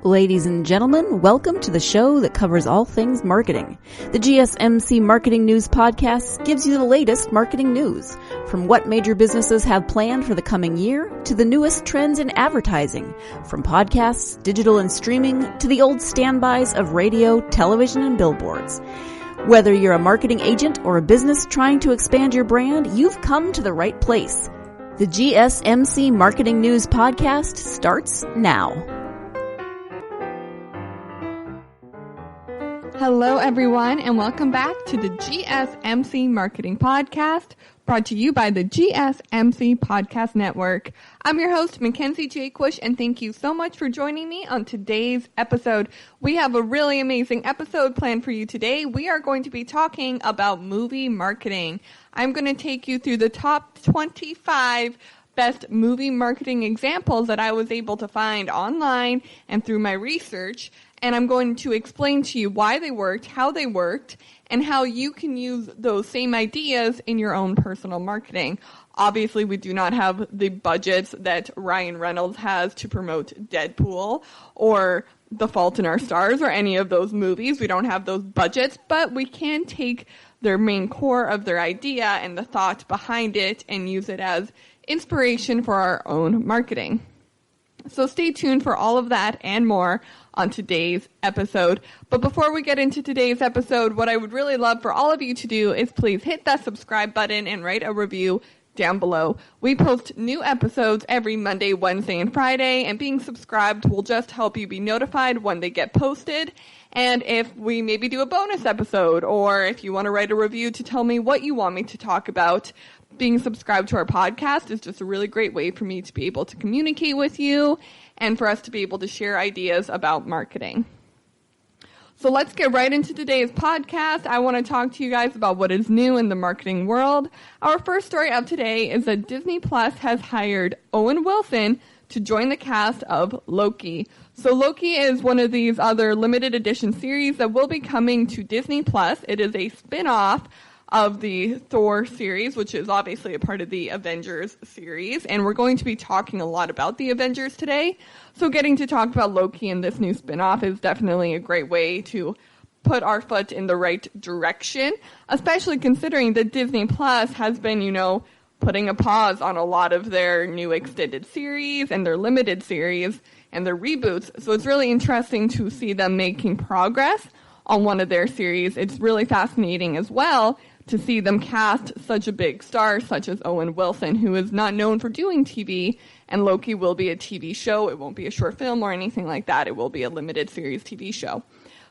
Ladies and gentlemen, welcome to the show that covers all things marketing. The GSMC Marketing News Podcast gives you the latest marketing news, from what major businesses have planned for the coming year to the newest trends in advertising, from podcasts, digital and streaming, to the old standbys of radio, television, and billboards. Whether you're a marketing agent or a business trying to expand your brand, you've come to the right place. The GSMC Marketing News Podcast starts now. Hello, everyone, and welcome back to the GSMC Marketing Podcast, brought to you by the GSMC Podcast Network. I'm your host, Mackenzie Jaquish, and thank you so much for joining me on today's episode. We have a really amazing episode planned for you today. We are going to be talking about movie marketing. I'm going to take you through the top 25 best movie marketing examples that I was able to find online and through my research. And I'm going to explain to you why they worked, how they worked, and how you can use those same ideas in your own personal marketing. Obviously, we do not have the budgets that Ryan Reynolds has to promote Deadpool or The Fault in Our Stars or any of those movies. We don't have those budgets, but we can take their main core of their idea and the thought behind it and use it as inspiration for our own marketing. So stay tuned for all of that and more on today's episode. But before we get into today's episode, what I would really love for all of you to do is please hit that subscribe button and write a review down below. We post new episodes every Monday, Wednesday, and Friday, and being subscribed will just help you be notified when they get posted. And if we maybe do a bonus episode, or if you want to write a review to tell me what you want me to talk about, being subscribed to our podcast is just a really great way for me to be able to communicate with you and for us to be able to share ideas about marketing. So let's get right into today's podcast. I want to talk to you guys about what is new in the marketing world. Our first story of today is that Disney Plus has hired Owen Wilson to join the cast of Loki. So Loki is one of these other limited edition series that will be coming to Disney Plus. It is a spin-off of the Thor series, which is obviously a part of the Avengers series, and we're going to be talking a lot about the Avengers today. So getting to talk about Loki in this new spin-off is definitely a great way to put our foot in the right direction, especially considering that Disney Plus has been, putting a pause on a lot of their new extended series and their limited series and their reboots. So it's really interesting to see them making progress on one of their series. It's really fascinating as well to see them cast such a big star such as Owen Wilson, who is not known for doing TV, and Loki will be a TV show. It won't be a short film or anything like that. It will be a limited series TV show.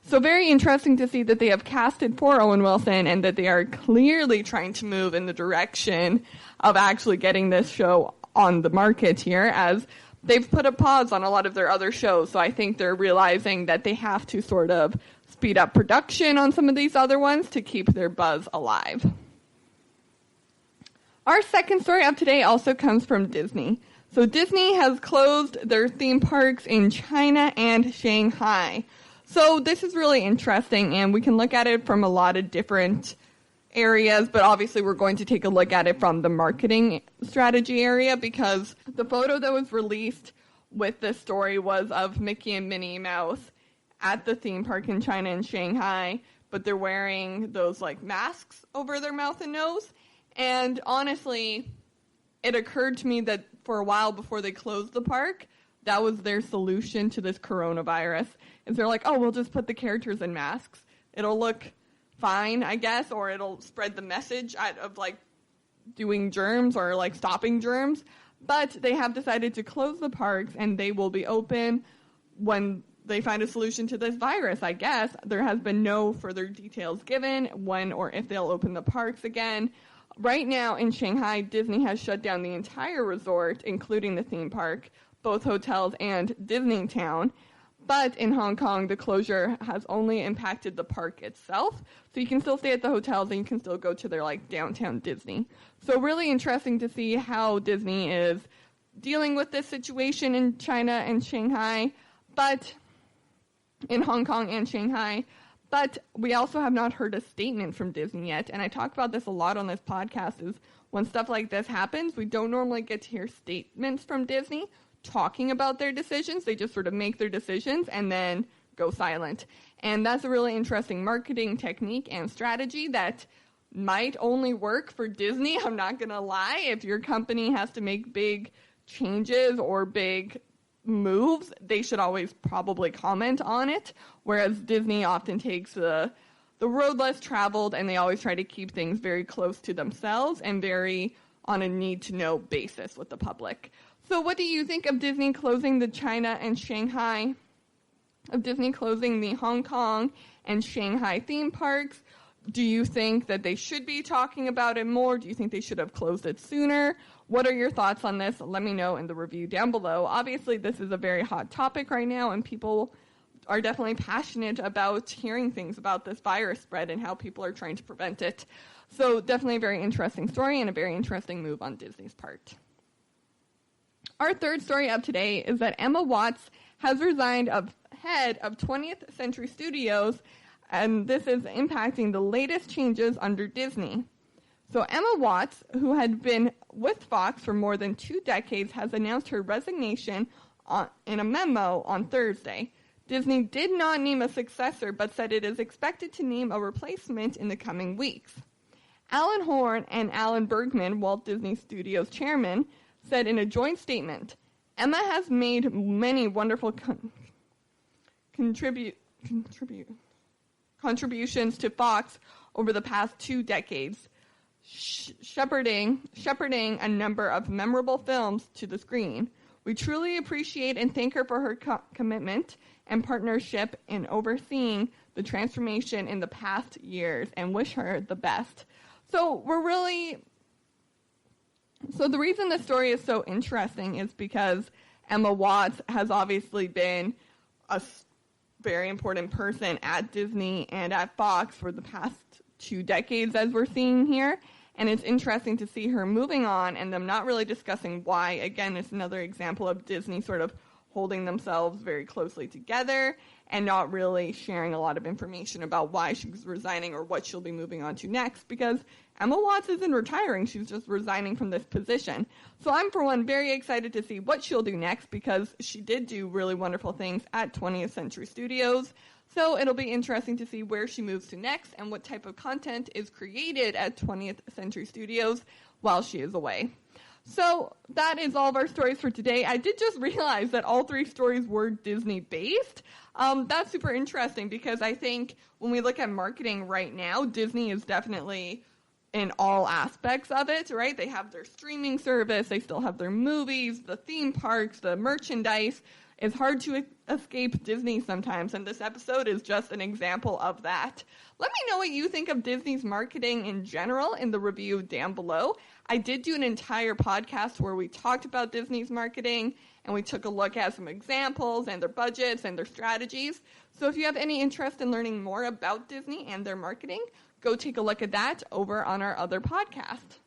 So very interesting to see that they have casted for Owen Wilson and that they are clearly trying to move in the direction of actually getting this show on the market here, as they've put a pause on a lot of their other shows. So I think they're realizing that they have to sort of speed up production on some of these other ones to keep their buzz alive. Our second story of today also comes from Disney. So Disney has closed their theme parks in China and Shanghai. So this is really interesting, and we can look at it from a lot of different areas, but obviously we're going to take a look at it from the marketing strategy area, because the photo that was released with this story was of Mickey and Minnie Mouse at the theme park in China and Shanghai, but they're wearing those masks over their mouth and nose. And honestly, it occurred to me that for a while before they closed the park, that was their solution to this coronavirus. Is they're like, oh, we'll just put the characters in masks. It'll look fine, I guess, or it'll spread the message of doing germs or stopping germs. But they have decided to close the parks, and they will be open when they find a solution to this virus, I guess. There has been no further details given when or if they'll open the parks again. Right now in Shanghai, Disney has shut down the entire resort, including the theme park, both hotels and Disneytown. But in Hong Kong, the closure has only impacted the park itself. So you can still stay at the hotels and you can still go to their downtown Disney. So really interesting to see how Disney is dealing with this situation in China and Shanghai, but in Hong Kong and Shanghai. But we also have not heard a statement from Disney yet. And I talk about this a lot on this podcast, is when stuff like this happens, we don't normally get to hear statements from Disney talking about their decisions. They just sort of make their decisions and then go silent. And that's a really interesting marketing technique and strategy that might only work for Disney. I'm not going to lie. If your company has to make big changes or big moves, they should always probably comment on it, whereas Disney often takes the road less traveled, and they always try to keep things very close to themselves and very on a need-to-know basis with the public. So what do you think of Disney closing the China and Shanghai, of Disney closing the Hong Kong and Shanghai theme parks? Do you think that they should be talking about it more? Do you think they should have closed it sooner? What are your thoughts on this? Let me know in the review down below. Obviously, this is a very hot topic right now, and people are definitely passionate about hearing things about this virus spread and how people are trying to prevent it. So definitely a very interesting story and a very interesting move on Disney's part. Our third story of today is that Emma Watts has resigned as head of 20th Century Studios, and this is impacting the latest changes under Disney. So Emma Watts, who had been with Fox for more than 2 decades, has announced her resignation in a memo on Thursday. Disney did not name a successor, but said it is expected to name a replacement in the coming weeks. Alan Horn and Alan Bergman, Walt Disney Studios chairman, said in a joint statement, Emma has made many wonderful contributions to Fox over the past 2 decades, shepherding a number of memorable films to the screen. We truly appreciate and thank her for her commitment and partnership in overseeing the transformation in the past years and wish her the best. So the reason this story is so interesting is because Emma Watts has obviously been a very important person at Disney and at Fox for the past 2 decades, as we're seeing here. And it's interesting to see her moving on and them not really discussing why. Again, it's another example of Disney sort of holding themselves very closely together and not really sharing a lot of information about why she's resigning or what she'll be moving on to next, because Emma Watts isn't retiring. She's just resigning from this position. So I'm, for one, very excited to see what she'll do next, because she did do really wonderful things at 20th Century Studios. So it'll be interesting to see where she moves to next and what type of content is created at 20th Century Studios while she is away. So that is all of our stories for today. I did just realize that all 3 stories were Disney-based. That's super interesting, because I think when we look at marketing right now, Disney is definitely in all aspects of it, right? They have their streaming service, they still have their movies, the theme parks, the merchandise. It's hard to escape Disney sometimes, and this episode is just an example of that. Let me know what you think of Disney's marketing in general in the review down below. I did do an entire podcast where we talked about Disney's marketing, and we took a look at some examples and their budgets and their strategies. So if you have any interest in learning more about Disney and their marketing, go take a look at that over on our other podcast.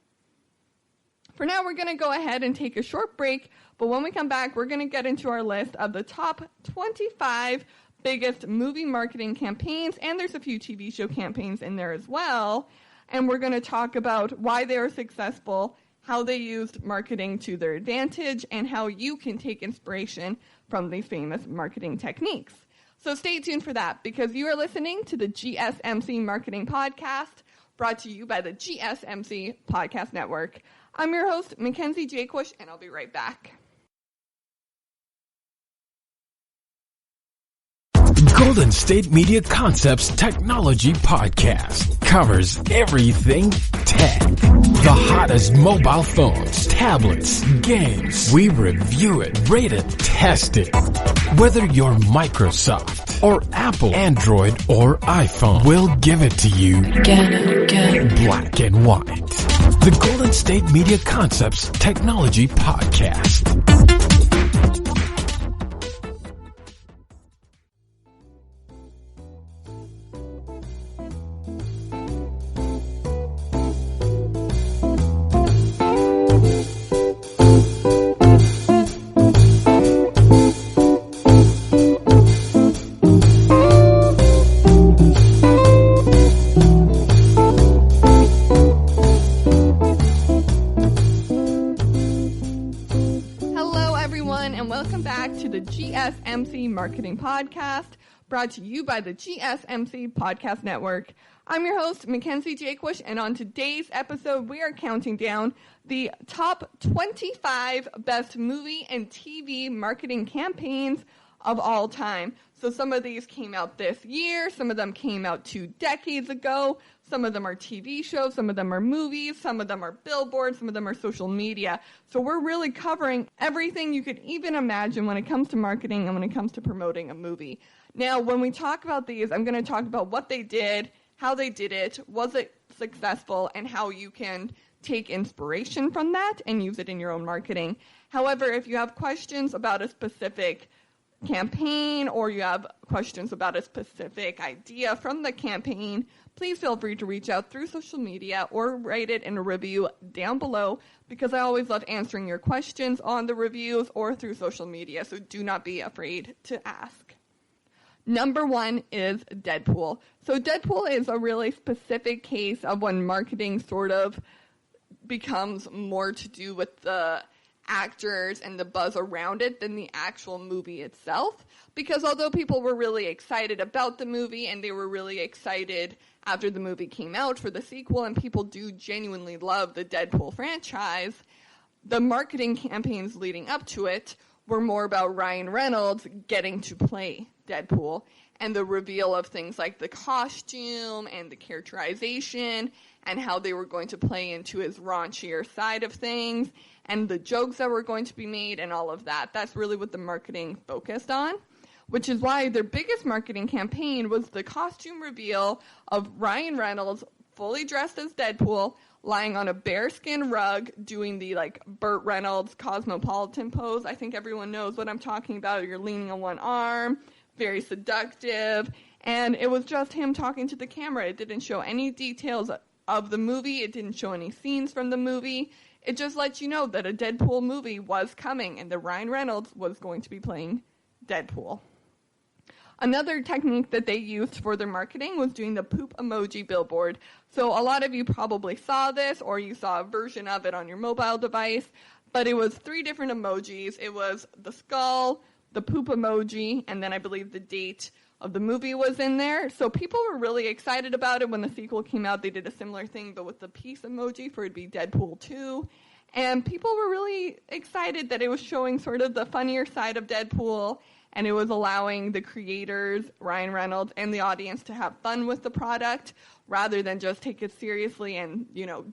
For now, we're going to go ahead and take a short break, but when we come back, we're going to get into our list of the top 25 biggest movie marketing campaigns, and there's a few TV show campaigns in there as well, and we're going to talk about why they are successful, how they used marketing to their advantage, and how you can take inspiration from these famous marketing techniques. So stay tuned for that, because you are listening to the GSMC Marketing Podcast, brought to you by the GSMC Podcast Network. I'm your host, Mackenzie Jaquush, and I'll be right back. Golden State Media Concepts Technology Podcast covers everything tech. The hottest mobile phones, tablets, games. We review it, rate it, test it. Whether you're Microsoft or Apple, Android or iPhone, we'll give it to you black and white. The Golden State Media Concepts Technology Podcast. Hello Marketing Podcast, brought to you by the GSMC Podcast Network. I'm your host, Mackenzie Jaquish, and on today's episode, we are counting down the top 25 best movie and TV marketing campaigns of all time. So some of these came out this year, some of them came out 2 decades ago, some of them are TV shows, some of them are movies, some of them are billboards, some of them are social media. So we're really covering everything you could even imagine when it comes to marketing and when it comes to promoting a movie. Now, when we talk about these, I'm going to talk about what they did, how they did it, was it successful, and how you can take inspiration from that and use it in your own marketing. However, if you have questions about a specific campaign or you have questions about a specific idea from the campaign, please feel free to reach out through social media or write it in a review down below, because I always love answering your questions on the reviews or through social media, so do not be afraid to ask. Number 1 is Deadpool. So Deadpool is a really specific case of when marketing sort of becomes more to do with the actors and the buzz around it than the actual movie itself. Because although people were really excited about the movie and they were really excited after the movie came out for the sequel, and people do genuinely love the Deadpool franchise, the marketing campaigns leading up to it were more about Ryan Reynolds getting to play Deadpool and the reveal of things like the costume and the characterization and how they were going to play into his raunchier side of things and the jokes that were going to be made and all of that. That's really what the marketing focused on, which is why their biggest marketing campaign was the costume reveal of Ryan Reynolds fully dressed as Deadpool, lying on a bearskin rug, doing the Burt Reynolds cosmopolitan pose. I think everyone knows what I'm talking about. You're leaning on one arm, very seductive, and it was just him talking to the camera. It didn't show any details of the movie. It didn't show any scenes from the movie. It just lets you know that a Deadpool movie was coming and that Ryan Reynolds was going to be playing Deadpool. Another technique that they used for their marketing was doing the poop emoji billboard. So a lot of you probably saw this, or you saw a version of it on your mobile device, but it was 3 different emojis. It was the skull, the poop emoji, and then I believe the date of the movie was in there. So people were really excited about it. When the sequel came out, they did a similar thing, but with the peace emoji for it to be Deadpool 2. And people were really excited that it was showing sort of the funnier side of Deadpool, and it was allowing the creators, Ryan Reynolds, and the audience to have fun with the product rather than just take it seriously and,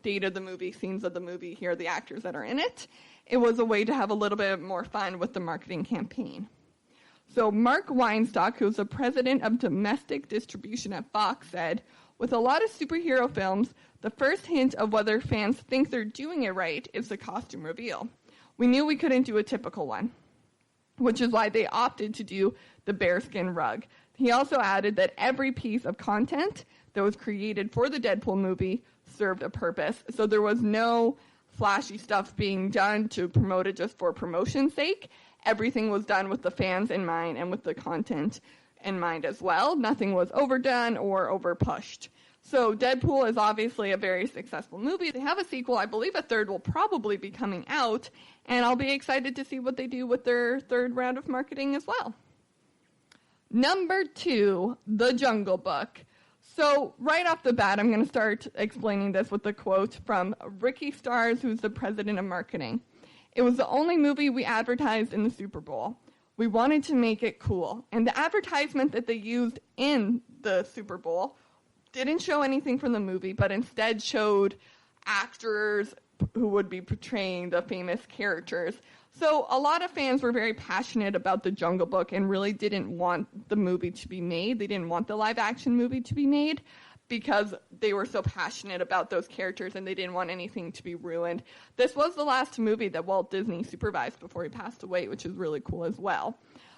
date of the movie, scenes of the movie, here are the actors that are in it. It was a way to have a little bit more fun with the marketing campaign. So Mark Weinstock, who's the president of domestic distribution at Fox, said, "With a lot of superhero films, the first hint of whether fans think they're doing it right is the costume reveal. We knew we couldn't do a typical one, which is why they opted to do the bearskin rug." He also added that every piece of content that was created for the Deadpool movie served a purpose. So there was no flashy stuff being done to promote it just for promotion's sake. Everything was done with the fans in mind and with the content in mind as well. Nothing was overdone or overpushed. So Deadpool is obviously a very successful movie. They have a sequel. I believe a third will probably be coming out, and I'll be excited to see what they do with their third round of marketing as well. Number 2, The Jungle Book. So right off the bat, I'm going to start explaining this with a quote from Ricky Stars, who's the president of marketing. "It was the only movie we advertised in the Super Bowl. We wanted to make it cool. And the advertisement that they used in the Super Bowl didn't show anything from the movie, but instead showed actors who would be portraying the famous characters. So a lot of fans were very passionate about The Jungle Book and really didn't want the movie to be made. They didn't want the live-action movie to be made because they were so passionate about those characters and they didn't want anything to be ruined. This was the last movie that Walt Disney supervised before he passed away, which is really cool as well.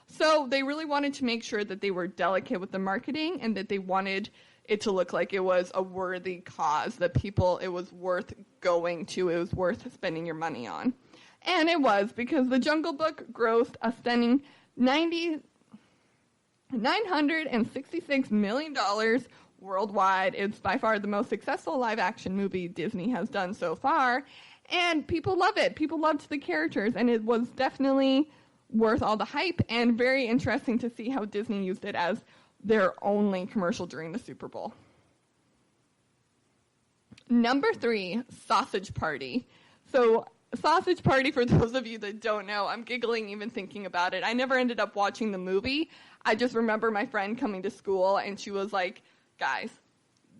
So they really wanted to make sure that they were delicate with the marketing and that they wanted it to look like it was a worthy cause, that it was worth going to, it was worth spending your money on. And it was, because The Jungle Book grossed a stunning $966 million worldwide. It's by far the most successful live-action movie Disney has done so far, and people love it. People loved the characters, and it was definitely worth all the hype, and very interesting to see how Disney used it as their only commercial during the Super Bowl. Number 3, Sausage Party. So Sausage Party, for those of you that don't know, I'm giggling even thinking about it. I never ended up watching the movie. I just remember my friend coming to school, and she was like, guys,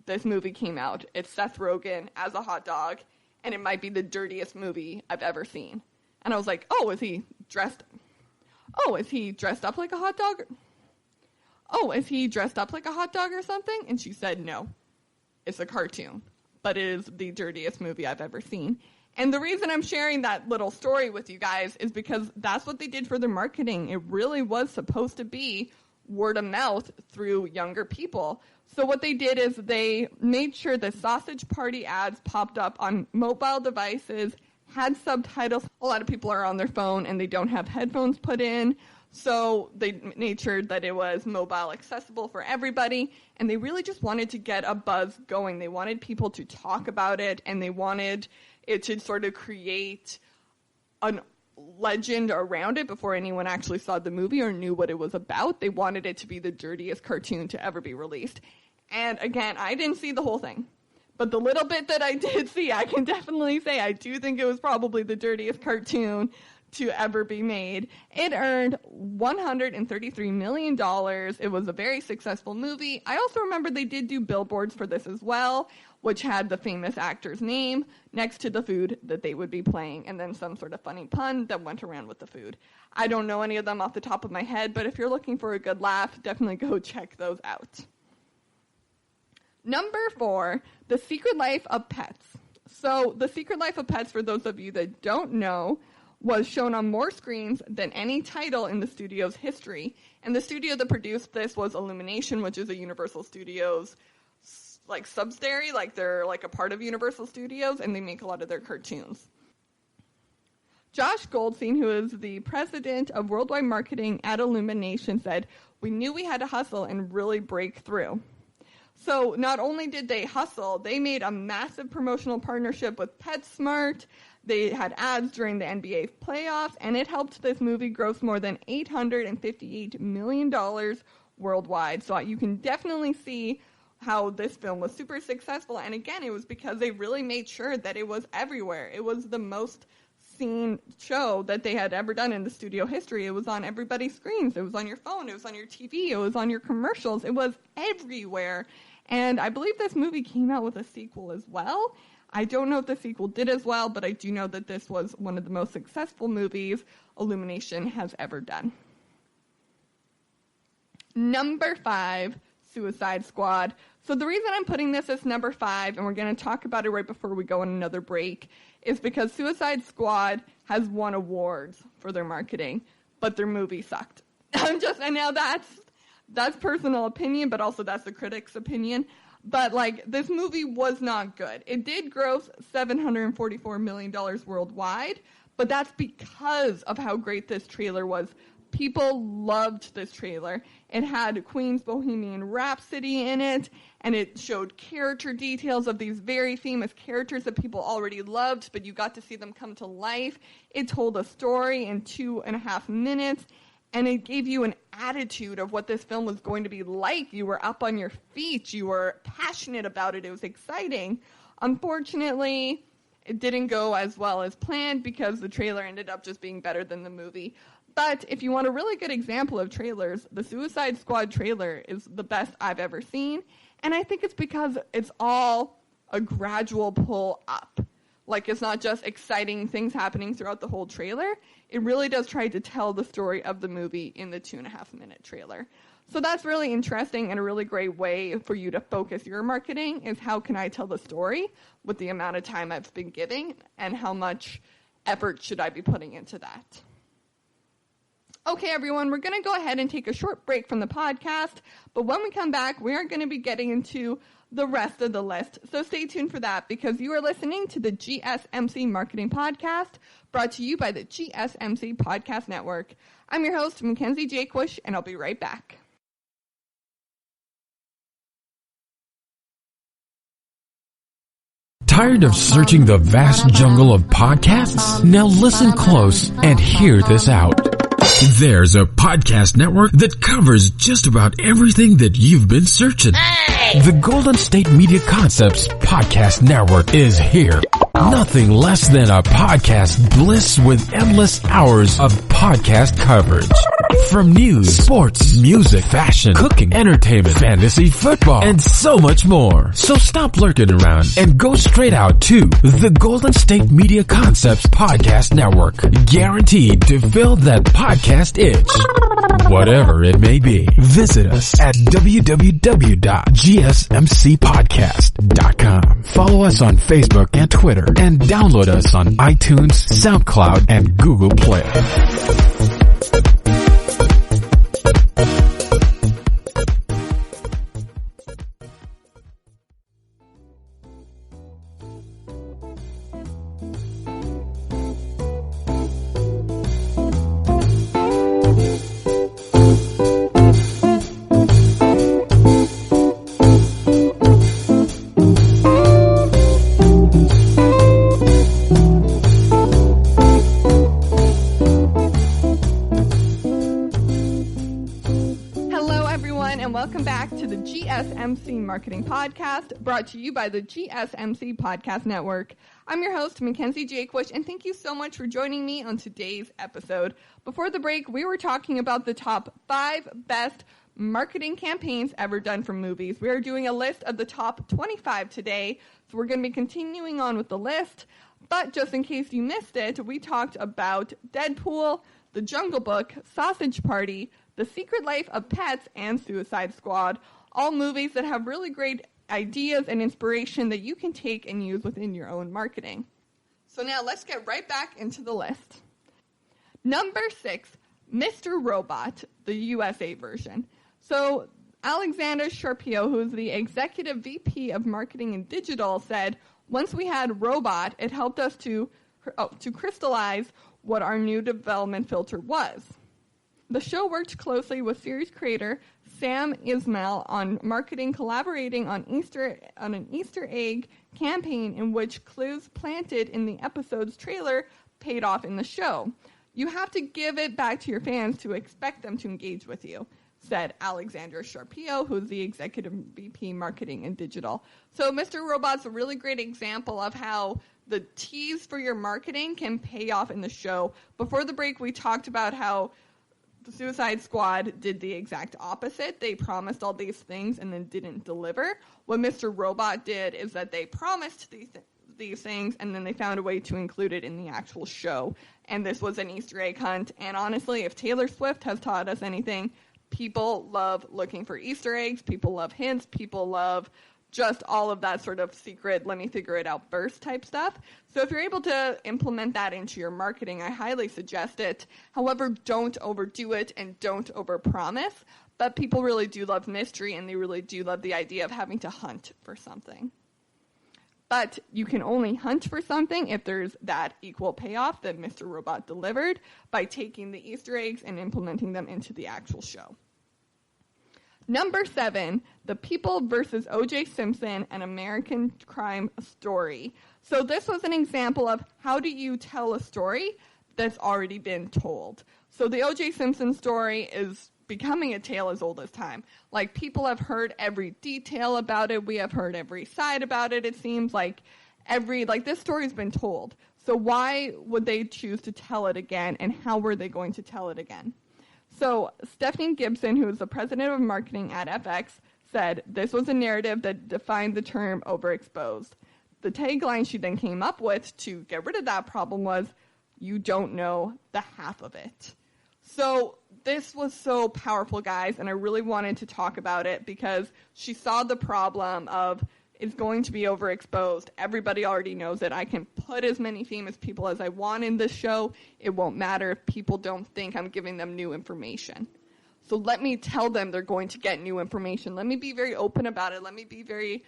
this movie came out. It's Seth Rogen as a hot dog, and it might be the dirtiest movie I've ever seen. And I was like, is he dressed up like a hot dog? Is he dressed up like a hot dog or something? And she said, no, it's a cartoon, but it is the dirtiest movie I've ever seen. And the reason I'm sharing that little story with you guys is because that's what they did for their marketing. It really was supposed to be word of mouth through younger people. So what they did is they made sure the Sausage Party ads popped up on mobile devices, had subtitles. A lot of people are on their phone and they don't have headphones put in. So they made sure that it was mobile accessible for everybody. And they really just wanted to get a buzz going. They wanted people to talk about it, and they wanted it to sort of create a legend around it before anyone actually saw the movie or knew what it was about. They wanted it to be the dirtiest cartoon to ever be released. And again, I didn't see the whole thing, but the little bit that I did see, I can definitely say I do think it was probably the dirtiest cartoon to ever be made. It earned $133 million. It was a very successful movie. I also remember they did do billboards for this as well, which had the famous actor's name next to the food that they would be playing, and then some sort of funny pun that went around with the food. I don't know any of them off the top of my head, but if you're looking for a good laugh, definitely go check those out. Number 4, The Secret Life of Pets. So The Secret Life of Pets, for those of you that don't know, was shown on more screens than any title in the studio's history. And the studio that produced this was Illumination, which is a Universal Studios subsidiary, they're a part of Universal Studios, and they make a lot of their cartoons. Josh Goldstein, who is the president of worldwide marketing at Illumination, said, "We knew we had to hustle and really break through." So not only did they hustle, they made a massive promotional partnership with PetSmart. They had ads during the NBA playoffs, and it helped this movie gross more than $858 million worldwide. So you can definitely see how this film was super successful. And again, it was because they really made sure that it was everywhere. It was the most seen show that they had ever done in the studio history. It was on everybody's screens. It was on your phone. It was on your TV. It was on your commercials. It was everywhere. And I believe this movie came out with a sequel as well. I don't know if the sequel did as well, but I do know that this was one of the most successful movies Illumination has ever done. Number 5, Suicide Squad. So the reason I'm putting this as number 5, and we're going to talk about it right before we go on another break, is because Suicide Squad has won awards for their marketing, but their movie sucked. And now that's personal opinion, but also that's the critics' opinion. But this movie was not good. It did gross $744 million worldwide, but that's because of how great this trailer was. People loved this trailer. It had Queen's Bohemian Rhapsody in it, and it showed character details of these very famous characters that people already loved, but you got to see them come to life. It told a story in 2.5 minutes, and it gave you an attitude of what this film was going to be like. You were up on your feet. You were passionate about it. It was exciting. Unfortunately, it didn't go as well as planned because the trailer ended up just being better than the movie. But if you want a really good example of trailers, the Suicide Squad trailer is the best I've ever seen. And I think it's because it's all a gradual pull up. It's not just exciting things happening throughout the whole trailer. It really does try to tell the story of the movie in the 2.5-minute trailer. So that's really interesting, and a really great way for you to focus your marketing is how can I tell the story with the amount of time I've been giving, and how much effort should I be putting into that. Okay, everyone, we're going to go ahead and take a short break from the podcast, but when we come back, we are going to be getting into the rest of the list. So stay tuned for that, because you are listening to the GSMC Marketing Podcast, brought to you by the GSMC Podcast Network. I'm your host, Mackenzie Jaquish, and I'll be right back. Tired of searching the vast jungle of podcasts? Now listen close and hear this out. There's a podcast network that covers just about everything that you've been searching. Hey! The Golden State Media Concepts Podcast Network is here. Nothing less than a podcast bliss with endless hours of podcast coverage. From news, sports, music, fashion, cooking, entertainment, fantasy, football, and so much more. So stop lurking around and go straight out to the Golden State Media Concepts Podcast Network. Guaranteed to fill that podcast itch. Whatever it may be. Visit us at www.gsmcpodcast.com. Follow us on Facebook and Twitter, and download us on iTunes, SoundCloud, and Google Play. GSMC Marketing Podcast, brought to you by the GSMC Podcast Network. I'm your host, Mackenzie Jaquewish, and thank you so much for joining me on today's episode. Before the break, we were talking about the top 5 best marketing campaigns ever done for movies. We are doing a list of the top 25 today, so we're going to be continuing on with the list. But just in case you missed it, we talked about Deadpool, The Jungle Book, Sausage Party, The Secret Life of Pets, and Suicide Squad. All movies that have really great ideas and inspiration that you can take and use within your own marketing. So now let's get right back into the list. Number 6, Mr. Robot, the USA version. So Alexander Sharpio, who's the Executive VP of Marketing and Digital, said, once we had Robot, it helped us to crystallize what our new development filter was. The show worked closely with series creator Sam Ismail on marketing, collaborating on an Easter egg campaign in which clues planted in the episode's trailer paid off in the show. You have to give it back to your fans to expect them to engage with you, said Alexander Sharpio, who's the Executive VP Marketing and Digital. So Mr. Robot's a really great example of how the tease for your marketing can pay off in the show. Before the break, we talked about how the Suicide Squad did the exact opposite. They promised all these things and then didn't deliver. What Mr. Robot did is that they promised these things and then they found a way to include it in the actual show. And this was an Easter egg hunt. And honestly, if Taylor Swift has taught us anything, people love looking for Easter eggs. People love hints. People love just all of that sort of secret, let me figure it out burst type stuff. So if you're able to implement that into your marketing, I highly suggest it. However, don't overdo it and don't overpromise. But people really do love mystery and they really do love the idea of having to hunt for something. But you can only hunt for something if there's that equal payoff that Mr. Robot delivered by taking the Easter eggs and implementing them into the actual show. Number 7, The People versus O.J. Simpson, an American Crime Story. So this was an example of how do you tell a story that's already been told. So the O.J. Simpson story is becoming a tale as old as time. Like, people have heard every detail about it. We have heard every side about it. It seems like this story's been told. So why would they choose to tell it again, and how were they going to tell it again? So Stephanie Gibson, who is the president of marketing at FX, said this was a narrative that defined the term overexposed. The tagline she then came up with to get rid of that problem was, you don't know the half of it. So this was so powerful, guys, and I really wanted to talk about it because she saw the problem of it's going to be overexposed. Everybody already knows it. I can put as many famous people as I want in this show. It won't matter if people don't think I'm giving them new information. So let me tell them they're going to get new information. Let me be very open about it. Let me be very,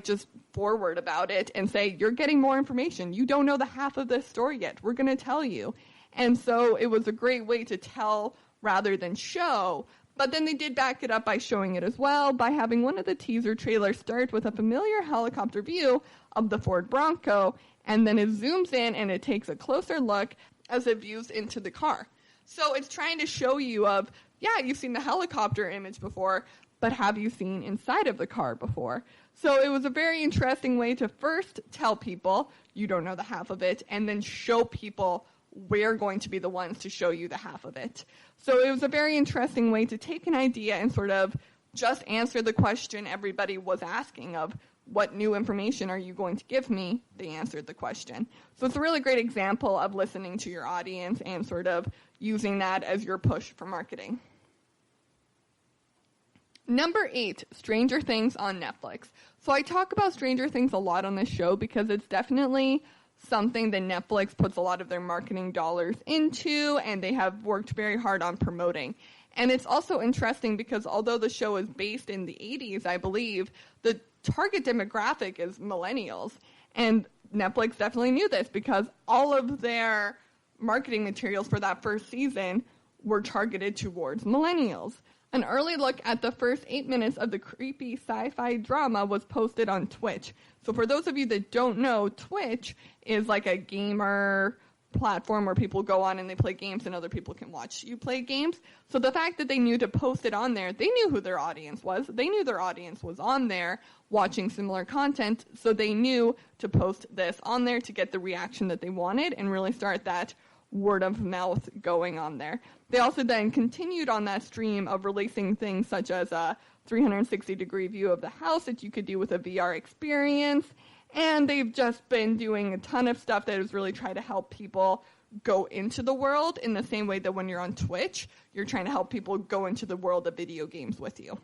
just forward about it and say, you're getting more information. You don't know the half of this story yet. We're going to tell you. And so it was a great way to tell rather than show. But then they did back it up by showing it as well, by having one of the teaser trailers start with a familiar helicopter view of the Ford Bronco, and then it zooms in and it takes a closer look as it views into the car. So it's trying to show you of, yeah, you've seen the helicopter image before, but have you seen inside of the car before? So it was a very interesting way to first tell people you don't know the half of it, and then show people we're going to be the ones to show you the half of it. So it was a very interesting way to take an idea and sort of just answer the question everybody was asking of, what new information are you going to give me? They answered the question. So it's a really great example of listening to your audience and sort of using that as your push for marketing. Number 8, Stranger Things on Netflix. So I talk about Stranger Things a lot on this show because it's definitely something that Netflix puts a lot of their marketing dollars into, and they have worked very hard on promoting. And it's also interesting because although the show is based in the 80s, I believe, the target demographic is millennials. And Netflix definitely knew this because all of their marketing materials for that first season were targeted towards millennials. An early look at the first 8 minutes of the creepy sci-fi drama was posted on Twitch. So for those of you that don't know, Twitch is like a gamer platform where people go on and they play games and other people can watch you play games. So the fact that they knew to post it on there, they knew who their audience was. They knew their audience was on there watching similar content, so they knew to post this on there to get the reaction that they wanted and really start that word of mouth going on there. They also then continued on that stream of releasing things such as a 360-degree view of the house that you could do with a VR experience. And they've just been doing a ton of stuff that is really trying to help people go into the world in the same way that when you're on Twitch, you're trying to help people go into the world of video games with you.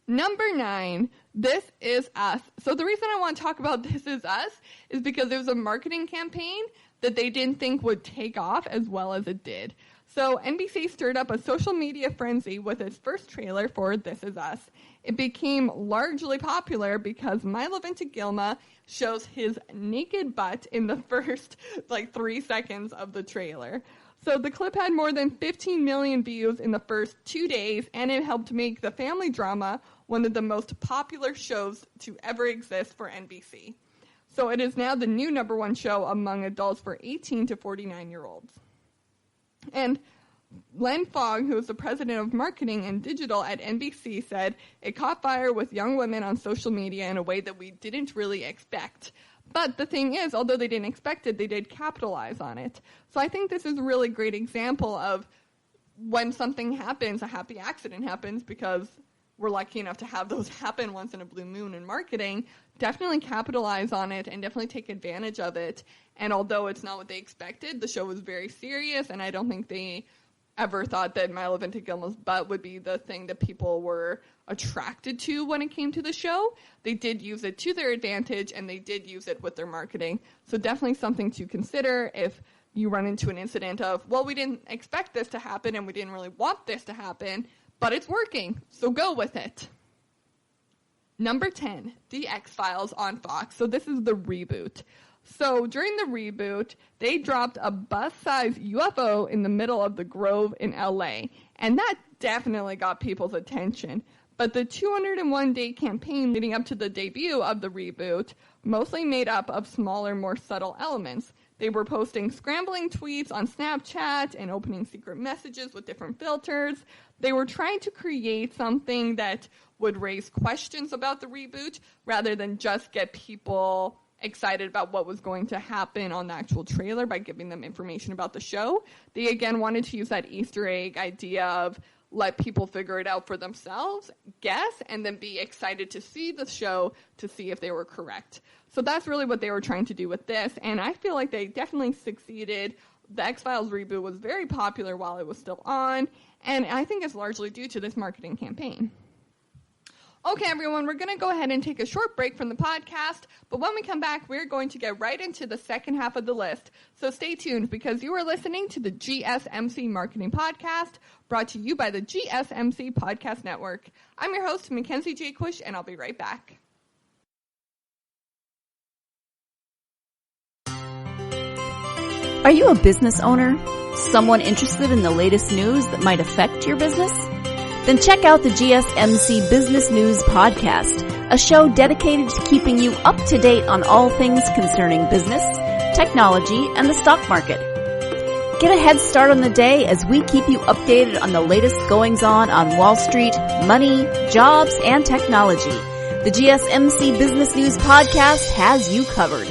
Number 9, This Is Us. So the reason I want to talk about This Is Us is because there was a marketing campaign that they didn't think would take off as well as it did. So NBC stirred up a social media frenzy with its first trailer for This Is Us. It became largely popular because Milo Ventimiglia shows his naked butt in the first 3 seconds of the trailer. So the clip had more than 15 million views in the first 2 days, and it helped make the family drama one of the most popular shows to ever exist for NBC. So it is now the new number 1 show among adults for 18 to 49-year-olds. And Len Fogg, who is the president of marketing and digital at NBC, said, "It caught fire with young women on social media in a way that we didn't really expect. But the thing is, although they didn't expect it, they did capitalize on it." So I think this is a really great example of when something happens, a happy accident happens, because we're lucky enough to have those happen once in a blue moon in marketing. Definitely capitalize on it and definitely take advantage of it. And although it's not what they expected, the show was very serious, and I don't think they ever thought that Milo Ventigiglia's butt would be the thing that people were attracted to when it came to the show. They did use it to their advantage, and they did use it with their marketing. So definitely something to consider if you run into an incident of, well, we didn't expect this to happen, and we didn't really want this to happen, but it's working, so go with it. Number 10, The X-Files on Fox. So this is the reboot. So during the reboot, they dropped a bus-sized UFO in the middle of the Grove in LA, and that definitely got people's attention. But the 201-day campaign leading up to the debut of the reboot mostly made up of smaller, more subtle elements. They were posting scrambling tweets on Snapchat and opening secret messages with different filters. They were trying to create something that would raise questions about the reboot rather than just get people excited about what was going to happen on the actual trailer by giving them information about the show. They again wanted to use that Easter egg idea of let people figure it out for themselves, guess, and then be excited to see the show to see if they were correct. So that's really what they were trying to do with this, and I feel like they definitely succeeded. The X-Files reboot was very popular while it was still on, and I think it's largely due to this marketing campaign. Okay, everyone, we're going to go ahead and take a short break from the podcast, but when we come back, we're going to get right into the second half of the list. So stay tuned, because you are listening to the GSMC Marketing Podcast, brought to you by the GSMC Podcast Network. I'm your host, Mackenzie J. Cush, and I'll be right back. Are you a business owner? Someone interested in the latest news that might affect your business? Then check out the GSMC Business News Podcast, a show dedicated to keeping you up to date on all things concerning business, technology, and the stock market. Get a head start on the day as we keep you updated on the latest goings-on Wall Street, money, jobs, and technology. The GSMC Business News Podcast has you covered.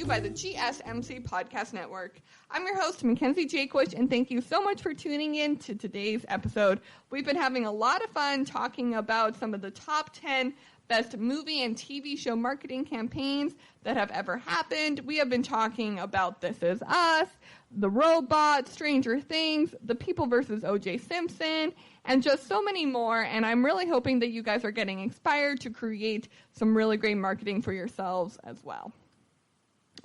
By the GSMC Podcast Network. I'm your host, Mackenzie Jaquish, and thank you so much for tuning in to today's episode. We've been having a lot of fun talking about some of the top 10 best movie and TV show marketing campaigns that have ever happened. We have been talking about This Is Us, The Robot, Stranger Things, The People vs. O.J. Simpson, and just so many more. And I'm really hoping that you guys are getting inspired to create some really great marketing for yourselves as well.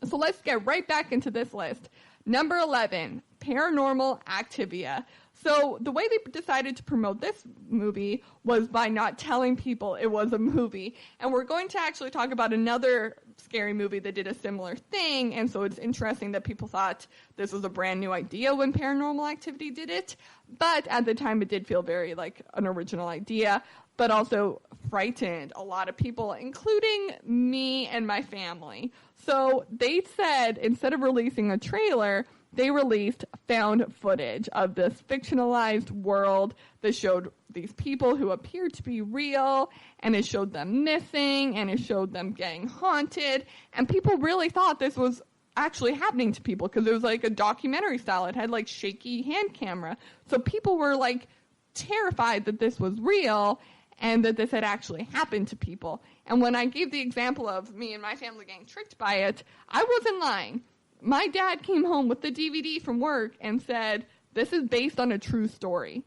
So let's get right back into this list. Number 11, Paranormal Activia. So the way they decided to promote this movie was by not telling people it was a movie. And we're going to actually talk about another scary movie that did a similar thing. And so it's interesting that people thought this was a brand new idea when Paranormal Activity did it. But at the time, it did feel very like an original idea, but also frightened a lot of people, including me and my family. So they said instead of releasing a trailer, they released found footage of this fictionalized world that showed these people who appeared to be real, and it showed them missing, and it showed them getting haunted, and people really thought this was actually happening to people because it was like a documentary style. It had like shaky hand camera. So people were like terrified that this was real and that this had actually happened to people. And when I gave the example of me and my family getting tricked by it, I wasn't lying. My dad came home with the DVD from work and said, this is based on a true story.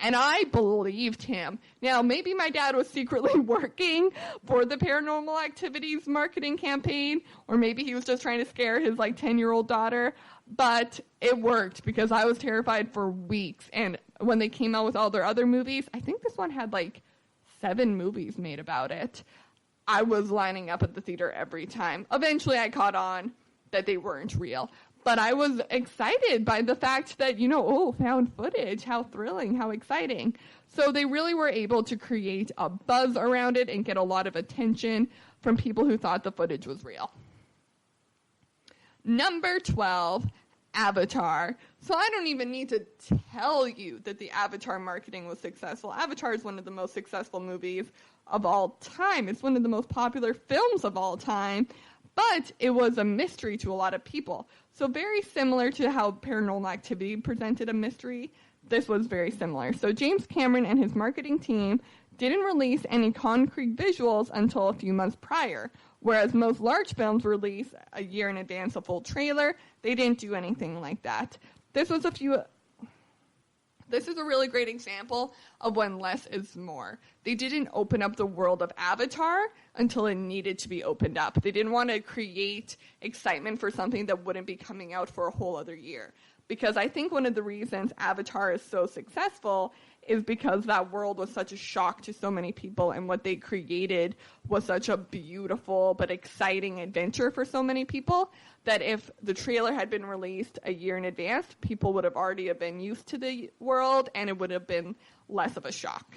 And I believed him. Now, maybe my dad was secretly working for the Paranormal Activities marketing campaign, or maybe he was just trying to scare his 10-year-old daughter, but it worked because I was terrified for weeks. And when they came out with all their other movies, I think this one had 7 movies made about it. I was lining up at the theater every time. Eventually, I caught on that they weren't real. But I was excited by the fact that, found footage, how thrilling, how exciting. So they really were able to create a buzz around it and get a lot of attention from people who thought the footage was real. Number 12, Avatar. So I don't even need to tell you that the Avatar marketing was successful. Avatar is one of the most successful movies of all time. It's one of the most popular films of all time, but it was a mystery to a lot of people. So very similar to how Paranormal Activity presented a mystery, this was very similar. So James Cameron and his marketing team didn't release any concrete visuals until a few months prior. Whereas most large films release a year in advance a full trailer, they didn't do anything like that. This is a really great example of when less is more. They didn't open up the world of Avatar until it needed to be opened up. They didn't want to create excitement for something that wouldn't be coming out for a whole other year. Because I think one of the reasons Avatar is so successful is because that world was such a shock to so many people, and what they created was such a beautiful but exciting adventure for so many people that if the trailer had been released a year in advance, people would have already been used to the world, and it would have been less of a shock.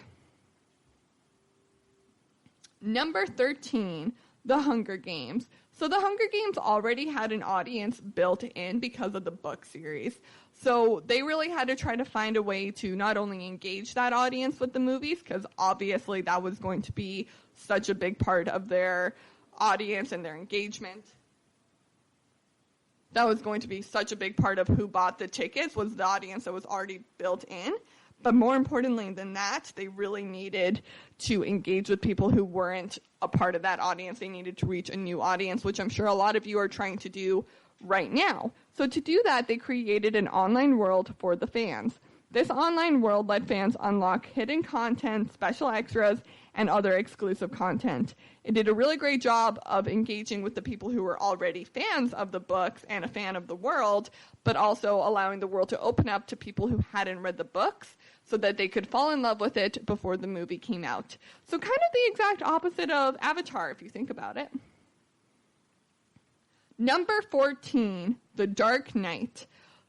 Number 13, The Hunger Games. So The Hunger Games already had an audience built in because of the book series. So they really had to try to find a way to not only engage that audience with the movies, because obviously that was going to be such a big part of their audience and their engagement. That was going to be such a big part of who bought the tickets, was the audience that was already built in. But more importantly than that, they really needed to engage with people who weren't a part of that audience. They needed to reach a new audience, which I'm sure a lot of you are trying to do right now. So to do that, they created an online world for the fans. This online world let fans unlock hidden content, special extras, and other exclusive content. It did a really great job of engaging with the people who were already fans of the books and a fan of the world, but also allowing the world to open up to people who hadn't read the books so that they could fall in love with it before the movie came out. So kind of the exact opposite of Avatar, if you think about it. Number 14, The Dark Knight.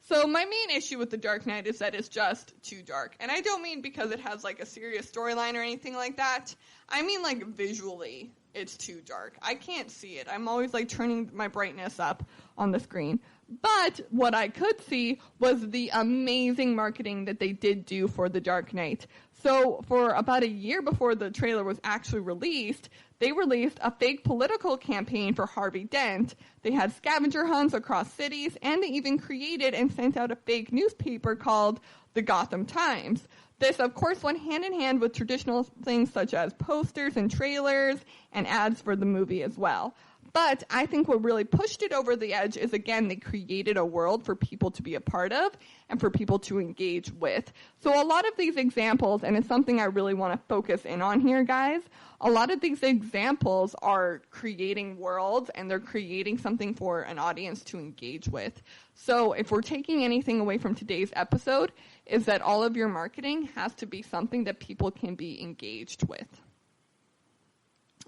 So my main issue with The Dark Knight is that it's just too dark. And I don't mean because it has like a serious storyline or anything like that. I mean like visually it's too dark. I can't see it. I'm always like turning my brightness up on the screen. But what I could see was the amazing marketing that they did do for The Dark Knight. So for about a year before the trailer was actually released, they released a fake political campaign for Harvey Dent. They had scavenger hunts across cities, and they even created and sent out a fake newspaper called the Gotham Times. This, of course, went hand in hand with traditional things such as posters and trailers and ads for the movie as well. But I think what really pushed it over the edge is, again, they created a world for people to be a part of and for people to engage with. So a lot of these examples, and it's something I really want to focus in on here, guys, a lot of these examples are creating worlds and they're creating something for an audience to engage with. So if we're taking anything away from today's episode, is that all of your marketing has to be something that people can be engaged with.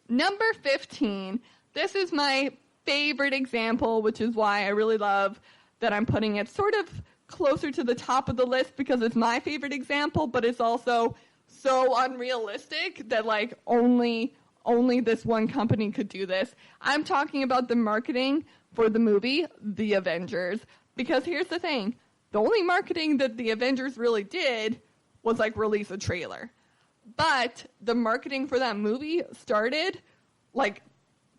Number 15. This is my favorite example, which is why I really love that I'm putting it sort of closer to the top of the list because it's my favorite example, but it's also so unrealistic that like only this one company could do this. I'm talking about the marketing for the movie The Avengers, because here's the thing. The only marketing that The Avengers really did was like release a trailer. But the marketing for that movie started like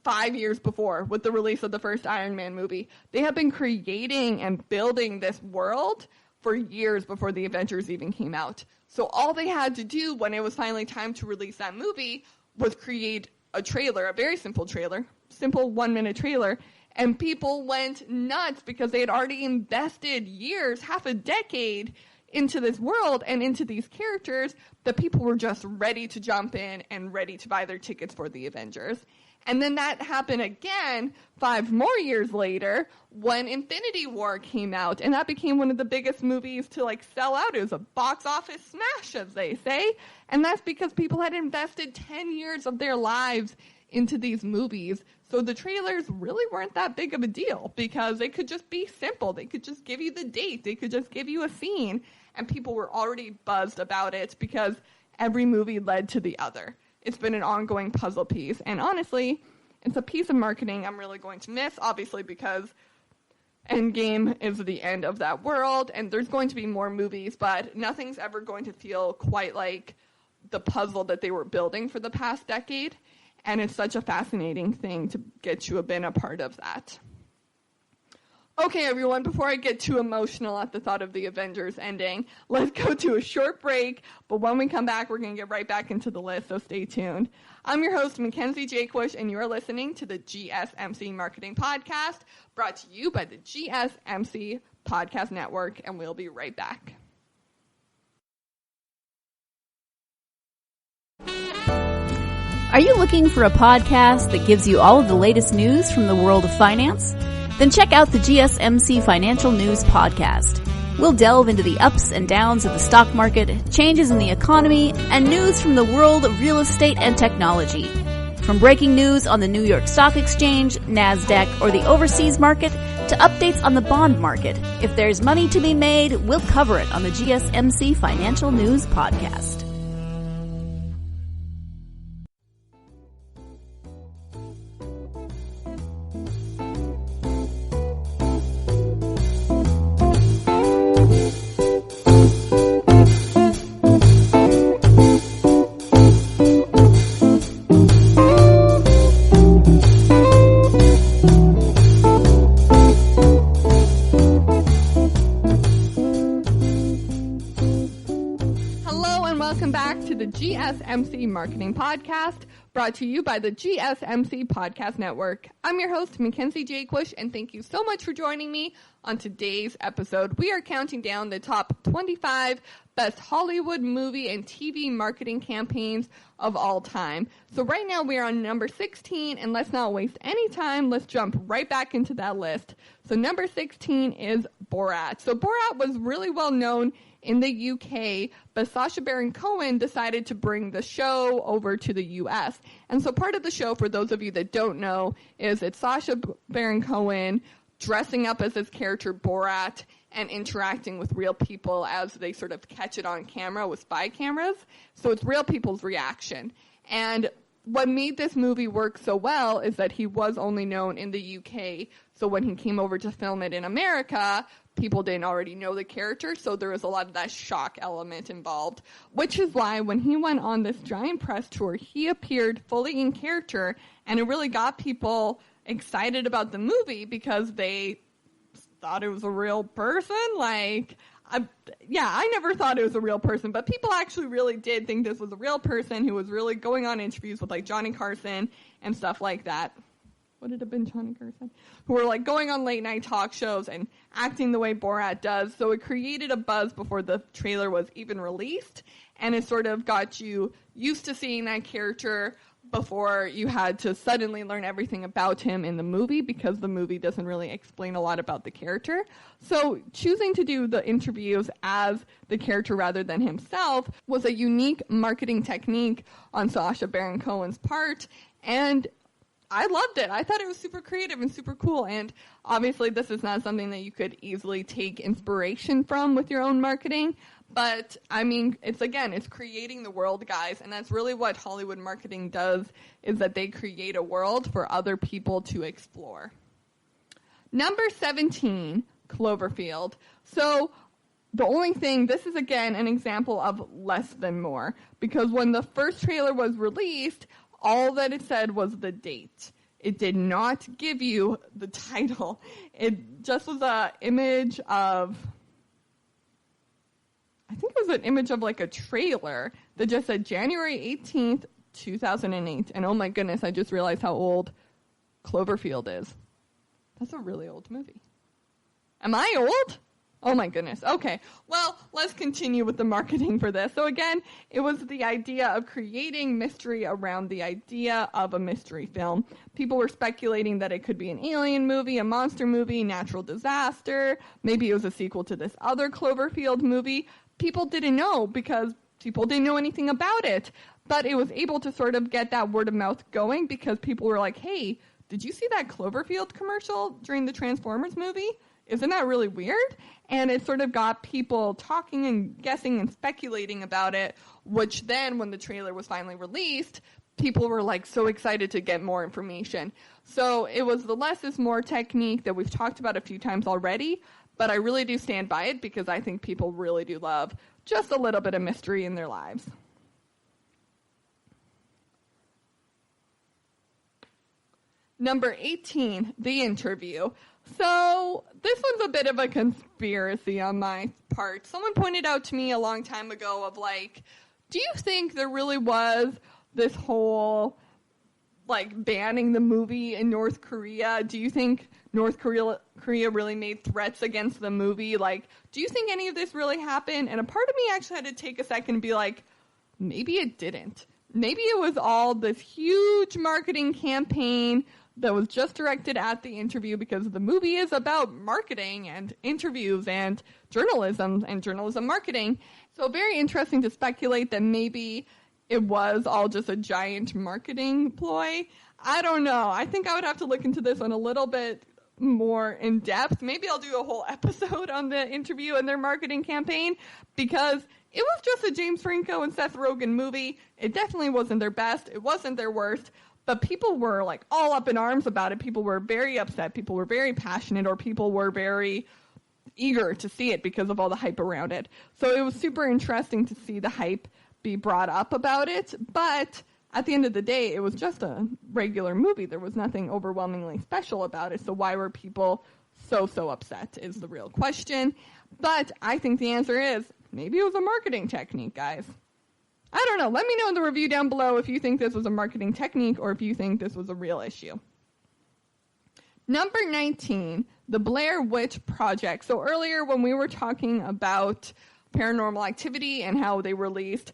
5 years before with the release of the first Iron Man movie. They have been creating and building this world for years before the Avengers even came out. So all they had to do when it was finally time to release that movie was create a trailer, a very simple trailer, simple 1-minute trailer, and people went nuts because they had already invested years, half a decade into this world and into these characters that people were just ready to jump in and ready to buy their tickets for the Avengers. And then that happened again 5 more years later when Infinity War came out, and that became one of the biggest movies to like sell out. It was a box office smash, as they say, and that's because people had invested 10 years of their lives into these movies. So the trailers really weren't that big of a deal because they could just be simple. They could just give you the date. They could just give you a scene, and people were already buzzed about it because every movie led to the other. It's been an ongoing puzzle piece. And honestly, it's a piece of marketing I'm really going to miss, obviously, because Endgame is the end of that world, and there's going to be more movies, but nothing's ever going to feel quite like the puzzle that they were building for the past decade. And it's such a fascinating thing to get to have been a part of that. Okay, everyone, before I get too emotional at the thought of the Avengers ending, let's go to a short break. But when we come back, we're going to get right back into the list, so stay tuned. I'm your host, Mackenzie Jaquith, and you're listening to the GSMC Marketing Podcast, brought to you by the GSMC Podcast Network, and we'll be right back. Are you looking for a podcast that gives you all of the latest news from the world of finance? Then check out the GSMC Financial News Podcast. We'll delve into the ups and downs of the stock market, changes in the economy, and news from the world of real estate and technology. From breaking news on the New York Stock Exchange, NASDAQ, or the overseas market, to updates on the bond market, if there's money to be made, we'll cover it on the GSMC Financial News Podcast. GSMC Marketing Podcast, brought to you by the GSMC Podcast Network. I'm your host, Mackenzie Jaquith, and thank you so much for joining me on today's episode. We are counting down the top 25 best Hollywood movie and TV marketing campaigns of all time. So right now we are on number 16, and let's not waste any time. Let's jump right back into that list. So number 16 is Borat. So Borat was really well known in the UK, but Sacha Baron Cohen decided to bring the show over to the US. And so part of the show, for those of you that don't know, is it's Sacha Baron Cohen dressing up as his character Borat and interacting with real people as they sort of catch it on camera with spy cameras. So it's real people's reaction. And what made this movie work so well is that he was only known in the UK. So when he came over to film it in America, people didn't already know the character, so there was a lot of that shock element involved, which is why when he went on this giant press tour, he appeared fully in character, and it really got people excited about the movie because they thought it was a real person. I never thought it was a real person, but people actually really did think this was a real person who was really going on interviews with Johnny Carson and stuff like that. Would it have been Johnny Carson? Who were going on late night talk shows and acting the way Borat does. So it created a buzz before the trailer was even released, and it sort of got you used to seeing that character before you had to suddenly learn everything about him in the movie, because the movie doesn't really explain a lot about the character. So choosing to do the interviews as the character rather than himself was a unique marketing technique on Sacha Baron Cohen's part, and I loved it. I thought it was super creative and super cool, and obviously this is not something that you could easily take inspiration from with your own marketing, but it's creating the world, guys, and that's really what Hollywood marketing does, is that they create a world for other people to explore. Number 17, Cloverfield. So the only thing, this is again an example of less than more, because when the first trailer was released, all that it said was the date. It did not give you the title. It just was an image of, I think it was an image of a trailer that just said January 18th, 2008. And oh my goodness, I just realized how old Cloverfield is. That's a really old movie. Am I old? Oh my goodness. Okay. Well, let's continue with the marketing for this. So again, it was the idea of creating mystery around the idea of a mystery film. People were speculating that it could be an alien movie, a monster movie, natural disaster. Maybe it was a sequel to this other Cloverfield movie. People didn't know because people didn't know anything about it. But it was able to sort of get that word of mouth going because people were like, hey, did you see that Cloverfield commercial during the Transformers movie? Isn't that really weird? And it sort of got people talking and guessing and speculating about it, which then when the trailer was finally released, people were so excited to get more information. So it was the less is more technique that we've talked about a few times already, but I really do stand by it because I think people really do love just a little bit of mystery in their lives. Number 18, The Interview. So this one's a bit of a conspiracy on my part. Someone pointed out to me a long time ago of do you think there really was this whole banning the movie in North Korea? Do you think North Korea really made threats against the movie? Do you think any of this really happened? And a part of me actually had to take a second and be maybe it didn't. Maybe it was all this huge marketing campaign that was just directed at The Interview because the movie is about marketing and interviews and journalism marketing. So very interesting to speculate that maybe it was all just a giant marketing ploy. I don't know. I think I would have to look into this one a little bit more in depth. Maybe I'll do a whole episode on The Interview and their marketing campaign because it was just a James Franco and Seth Rogen movie. It definitely wasn't their best. It wasn't their worst. But people were all up in arms about it. People were very upset. People were very passionate, or people were very eager to see it because of all the hype around it. So it was super interesting to see the hype be brought up about it. But at the end of the day, it was just a regular movie. There was nothing overwhelmingly special about it. So why were people so upset is the real question. But I think the answer is maybe it was a marketing technique, guys. I don't know. Let me know in the review down below if you think this was a marketing technique or if you think this was a real issue. Number 19, the Blair Witch Project. So earlier when we were talking about Paranormal Activity and how they released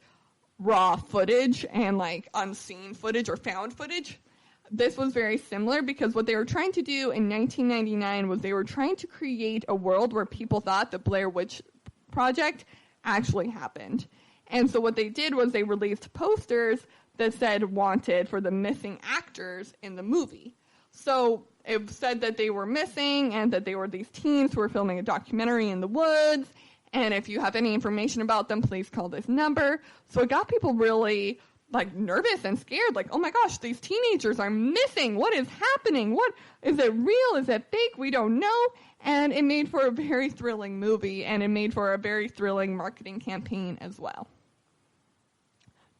raw footage and like unseen footage or found footage. This was very similar because what they were trying to do in 1999 was they were trying to create a world where people thought the Blair Witch Project actually happened. And so what they did was they released posters that said wanted for the missing actors in the movie. So it said that they were missing and that they were these teens who were filming a documentary in the woods. And if you have any information about them, please call this number. So it got people really like nervous and scared. Like, oh my gosh, these teenagers are missing. What is happening? What is it real? Is it fake? We don't know. And it made for a very thrilling movie, and it made for a very thrilling marketing campaign as well.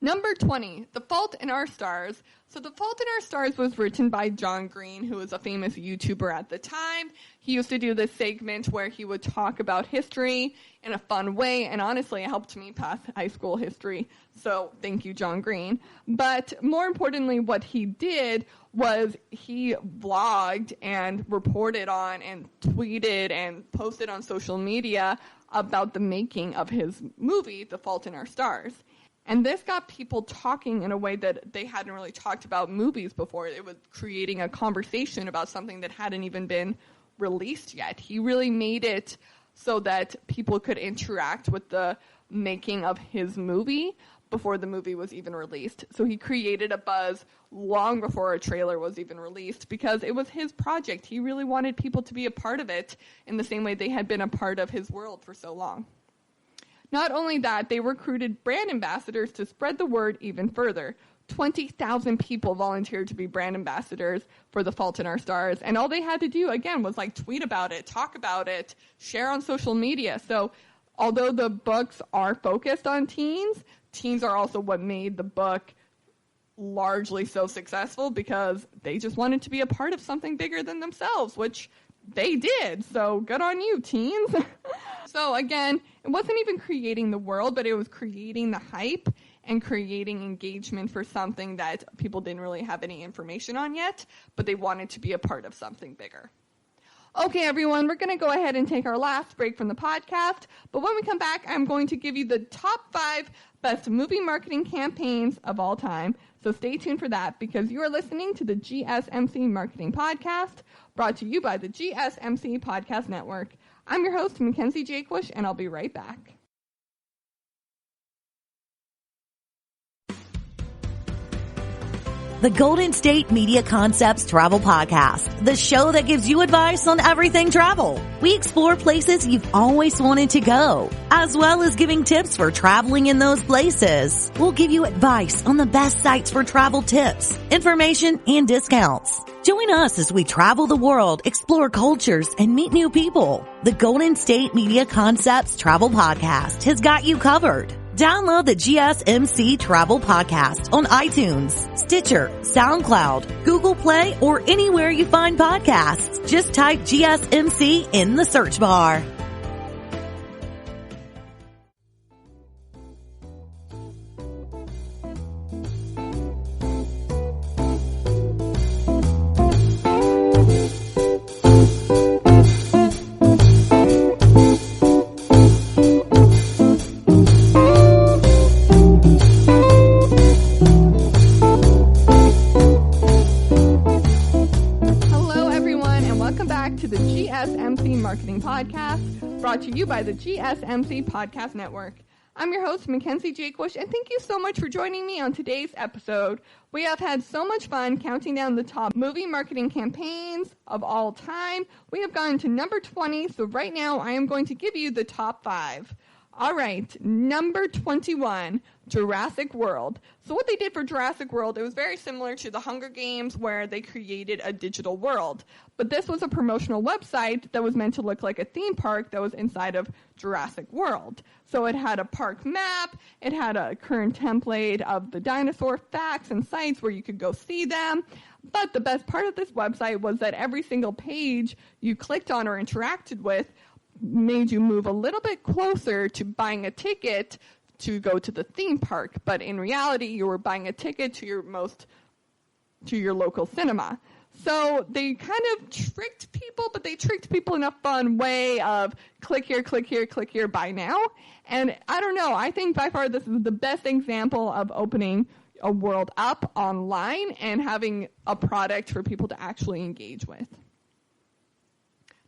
Number 20, The Fault in Our Stars. So The Fault in Our Stars was written by John Green, who was a famous YouTuber at the time. He used to do this segment where he would talk about history in a fun way, and honestly, it helped me pass high school history. So thank you, John Green. But more importantly, what he did was he vlogged and reported on and tweeted and posted on social media about the making of his movie, The Fault in Our Stars. And this got people talking in a way that they hadn't really talked about movies before. It was creating a conversation about something that hadn't even been released yet. He really made it so that people could interact with the making of his movie before the movie was even released. So he created a buzz long before a trailer was even released because it was his project. He really wanted people to be a part of it in the same way they had been a part of his world for so long. Not only that, they recruited brand ambassadors to spread the word even further. 20,000 people volunteered to be brand ambassadors for The Fault in Our Stars. And all they had to do, again, was like tweet about it, talk about it, share on social media. So although the books are focused on teens, teens are also what made the book largely so successful because they just wanted to be a part of something bigger than themselves, which they did. So good on you, teens. So again, it wasn't even creating the world, but it was creating the hype and creating engagement for something that people didn't really have any information on yet, but they wanted to be a part of something bigger. Okay, everyone, we're going to go ahead and take our last break from the podcast, but when we come back, I'm going to give you the top 5 best movie marketing campaigns of all time. So stay tuned for that because you are listening to the GSMC Marketing Podcast, brought to you by the GSMC Podcast Network. I'm your host, Mackenzie Jaquewish, and I'll be right back. The Golden State Media Concepts Travel Podcast, the show that gives you advice on everything travel. We explore places you've always wanted to go, as well as giving tips for traveling in those places. We'll give you advice on the best sites for travel tips, information, and discounts. Join us as we travel the world, explore cultures, and meet new people. The Golden State Media Concepts Travel Podcast has got you covered. Download the GSMC Travel Podcast on iTunes, Stitcher, SoundCloud, Google Play, or anywhere you find podcasts. Just type GSMC in the search bar. Podcast, brought to you by the GSMC Podcast Network. I'm your host, Mackenzie Jaquewish, and thank you so much for joining me on today's episode. We have had so much fun counting down the top movie marketing campaigns of all time. We have gone to number 20, so right now I am going to give you the top 5. All right, number 21, Jurassic World. So what they did for Jurassic World, it was very similar to the Hunger Games where they created a digital world. But this was a promotional website that was meant to look like a theme park that was inside of Jurassic World. So it had a park map, it had a current template of the dinosaur facts and sites where you could go see them. But the best part of this website was that every single page you clicked on or interacted with made you move a little bit closer to buying a ticket to go to the theme park. But in reality, you were buying a ticket to your local cinema. So they kind of tricked people, but they tricked people in a fun way of click here, buy now. And I don't know, I think by far this is the best example of opening a world up online and having a product for people to actually engage with.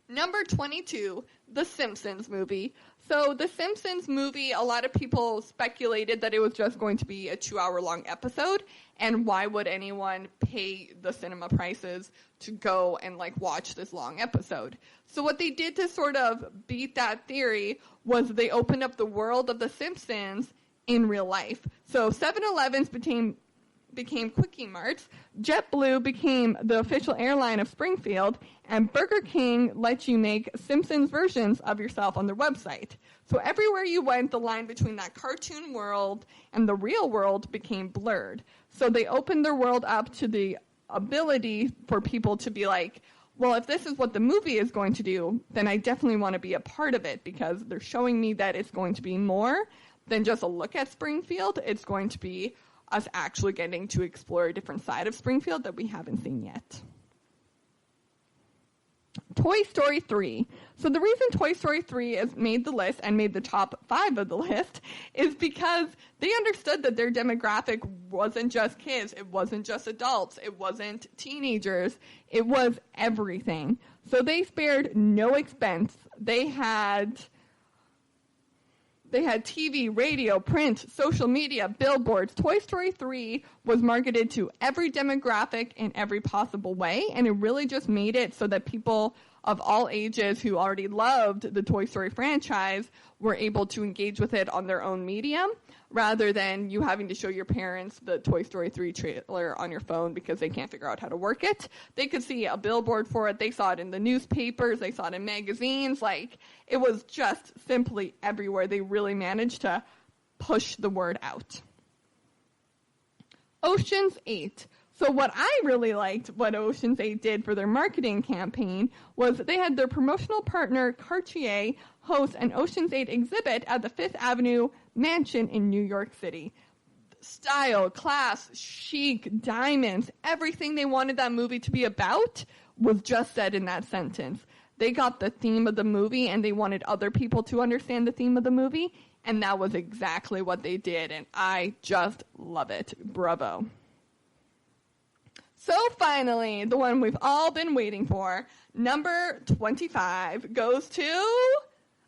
Number 22, The Simpsons movie. So the Simpsons movie, a lot of people speculated that it was just going to be a 2-hour-long episode, and why would anyone pay the cinema prices to go and watch this long episode? So what they did to sort of beat that theory was they opened up the world of the Simpsons in real life. So 7-Elevens became Quickie Marts, JetBlue became the official airline of Springfield, and Burger King lets you make Simpsons versions of yourself on their website. So everywhere you went, the line between that cartoon world and the real world became blurred. So they opened their world up to the ability for people to be like, well, if this is what the movie is going to do, then I definitely want to be a part of it because they're showing me that it's going to be more than just a look at Springfield. It's going to be us actually getting to explore a different side of Springfield that we haven't seen yet. Toy Story 3. So the reason Toy Story 3 has made the list and made the top 5 of the list is because they understood that their demographic wasn't just kids, it wasn't just adults, it wasn't teenagers, it was everything. So they spared no expense. They had TV, radio, print, social media, billboards. Toy Story 3 was marketed to every demographic in every possible way, and it really just made it so that people of all ages who already loved the Toy Story franchise were able to engage with it on their own medium, rather than you having to show your parents the Toy Story 3 trailer on your phone because they can't figure out how to work it. They could see a billboard for it. They saw it in the newspapers. They saw it in magazines. It was just simply everywhere. They really managed to push the word out. Ocean's 8. So what I really liked what Ocean's 8 did for their marketing campaign was they had their promotional partner Cartier host an Ocean's 8 exhibit at the Fifth Avenue mansion in New York City. Style, class, chic, diamonds, everything they wanted that movie to be about was just said in that sentence. They got the theme of the movie and they wanted other people to understand the theme of the movie, and that was exactly what they did, and I just love it. Bravo. So finally, the one we've all been waiting for, number 25, goes to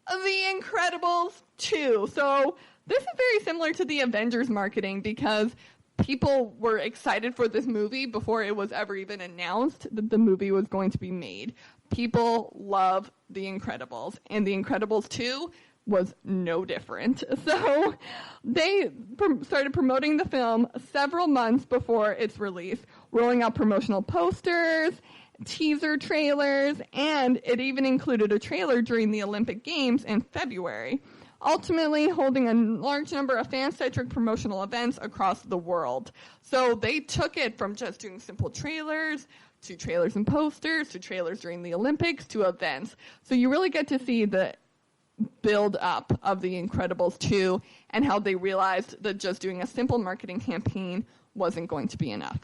The Incredibles 2. So this is very similar to the Avengers marketing because people were excited for this movie before it was ever even announced that the movie was going to be made. People love The Incredibles, and The Incredibles 2 was no different. So they started promoting the film several months before its release, rolling out promotional posters, teaser trailers, and it even included a trailer during the Olympic Games in February, ultimately holding a large number of fan-centric promotional events across the world. So they took it from just doing simple trailers to trailers and posters to trailers during the Olympics to events. So you really get to see the build up of The Incredibles 2 and how they realized that just doing a simple marketing campaign wasn't going to be enough.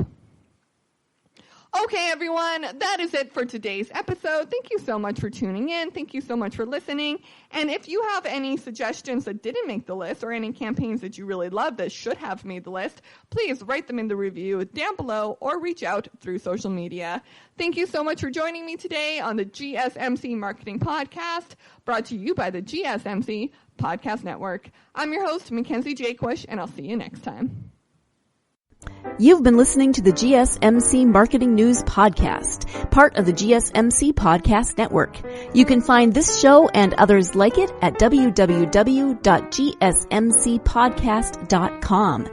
Okay, everyone, that is it for today's episode. Thank you so much for tuning in. Thank you so much for listening. And if you have any suggestions that didn't make the list or any campaigns that you really love that should have made the list, please write them in the review down below or reach out through social media. Thank you so much for joining me today on the GSMC Marketing Podcast, brought to you by the GSMC Podcast Network. I'm your host, Mackenzie Jaquish, and I'll see you next time. You've been listening to the GSMC Marketing News Podcast, part of the GSMC Podcast Network. You can find this show and others like it at www.gsmcpodcast.com.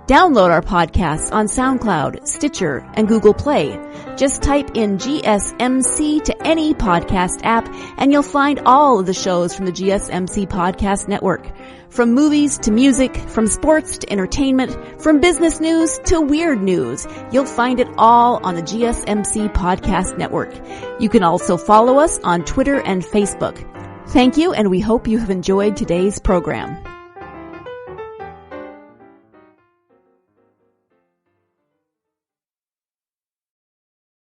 Download our podcasts on SoundCloud, Stitcher, and Google Play. Just type in GSMC to any podcast app and you'll find all of the shows from the GSMC Podcast Network. From movies to music, from sports to entertainment, from business news to weird news, you'll find it all on the GSMC Podcast Network. You can also follow us on Twitter and Facebook. Thank you, and we hope you have enjoyed today's program.